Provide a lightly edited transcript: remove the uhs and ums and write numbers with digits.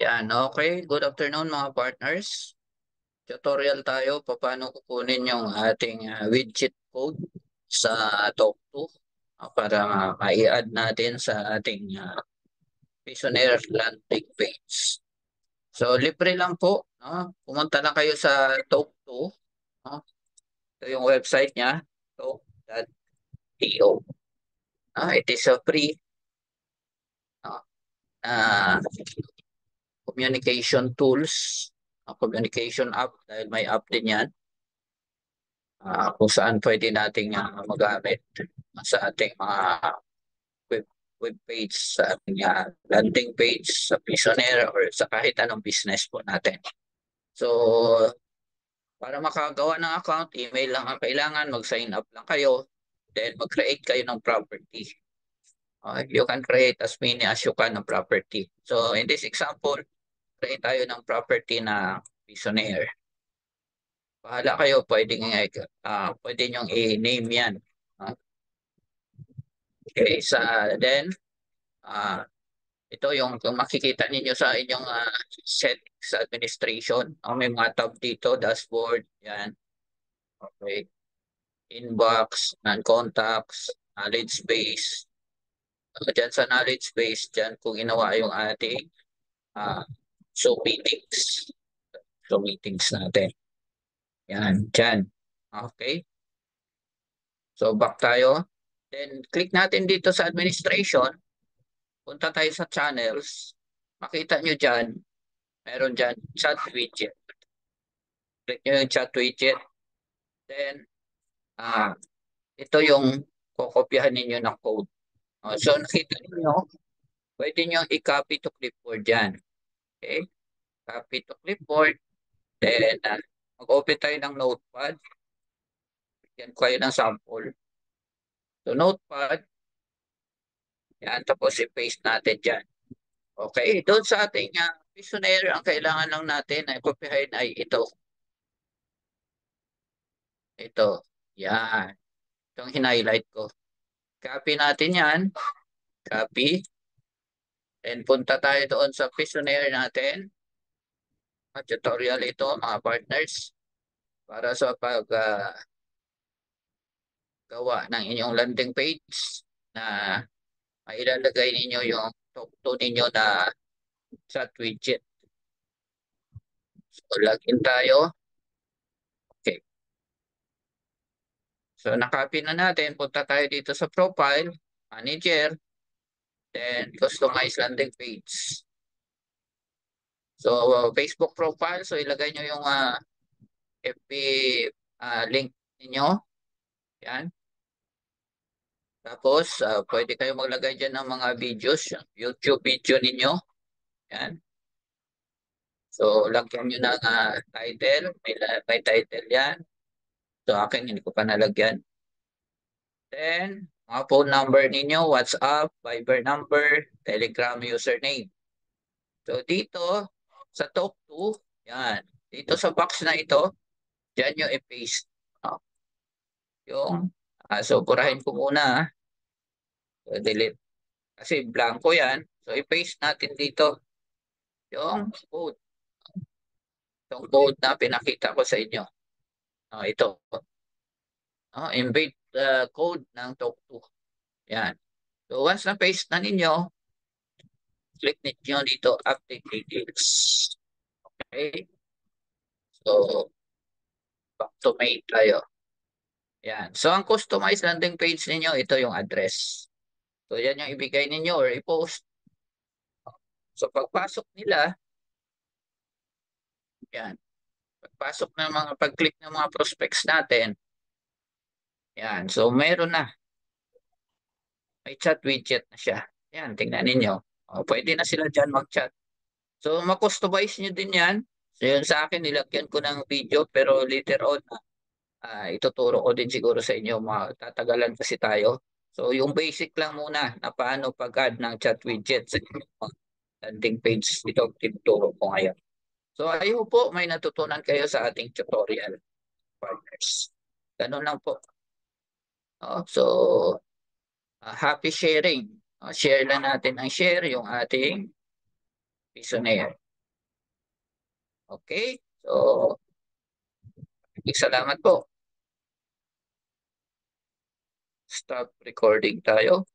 Yan, okay. Good afternoon mga partners. Tutorial tayo paano kukunin yung ating widget code sa Talk2 para mai-add natin sa ating Visionaire landing page. So, libre lang po. No? Pumunta na kayo sa Talk2. No? Ito yung website niya, talk.to. It is a free no? uh, communication tools, communication app dahil may app din yan. Kung saan pwede nating magamit sa ating mga web, web page, sa ating landing page, sa Visionaire or sa kahit anong business po natin. So, para makagawa ng account, email lang ang kailangan, mag-sign up lang kayo, then mag-create kayo ng property. You can create as many as you can ng property. So, in this example, create tayo ng property na Visionaire. Bahala kayo, pwede nyong i-name yan. Okay, then, uh, ito yung kung makikita ninyo sa inyong settings administration. May mga tab dito, dashboard, yan. Okay. Inbox, non-contacts, knowledge base. Diyan sa knowledge base, diyan kung ginawa yung ating show meetings. Show meetings natin. Yan, diyan. Okay. So, back tayo. Then, click natin dito sa administration. Punta tayo sa channels. Makita nyo dyan, meron dyan chat widget. Click nyo yung chat widget. Then, ito yung kukopyahan ninyo ng code. So, nakita ninyo, pwede nyo i-copy to clipboard dyan. Okay? Copy to clipboard. Then, mag-open tayo ng notepad. Yan kayo ng sample. So, notepad. Yan, tapos i-paste natin dyan. Okay, doon sa ating Visionaire, ang kailangan lang natin ay kopyahin ay ito. Ito. Yan. Itong hinighlight ko. Copy natin yan. Copy. And punta tayo doon sa Visionaire natin. Tutorial ito, mga partners. Para sa gawa ng inyong landing page na mailalagay ninyo yung Talk2 ninyo na chat widget. So, login tayo. Okay. So, nakopy na natin. Punta tayo dito sa profile, manager, then customize landing page. So, Facebook profile. So, ilagay nyo yung FB link ninyo. Yan. Tapos, pwede kayo maglagay dyan ng mga videos, YouTube video ninyo. Yan. So, lagyan nyo ng title. May title yan. So, akin, hindi ko pa nalagyan. Then, mga phone number ninyo, WhatsApp, Viber number, Telegram username. So, dito, sa Talk2, yan. Dito sa box na ito, dyan nyo i-paste. Yung, so, burahin ko muna. So, delete. Kasi blanco yan. So, i-paste natin dito yung code. Yung code na pinakita ko sa inyo. Ito. Embed code ng Talk2. Yan. So, once na-paste na ninyo, click ninyo dito, update details. Okay. So, back to main tayo. Yan. So, ang customized landing page ninyo, ito yung address. So, yan yung ibigay ninyo or i-post. So, pagpasok nila, yan. Pagpasok ng pag-click ng mga prospects natin, yan. So, meron na. May chat widget na siya. Yan, tingnan ninyo. Pwede na sila dyan mag-chat. So, ma-customize nyo din yan. So, yun sa akin, nilagyan ko ng video, pero later on, ituturo ko din siguro sa inyo. Matatagalan kasi tayo. So, yung basic lang muna na paano pag-add ng chat widget sa landing page. Ito, tinuturo ko ngayon. So, I hope po may natutunan kayo sa ating tutorial, partners. Ganun lang po. So, happy sharing. Share lang natin ang share yung ating Visionaire. Okay? So, salamat po. Stop recording tayo.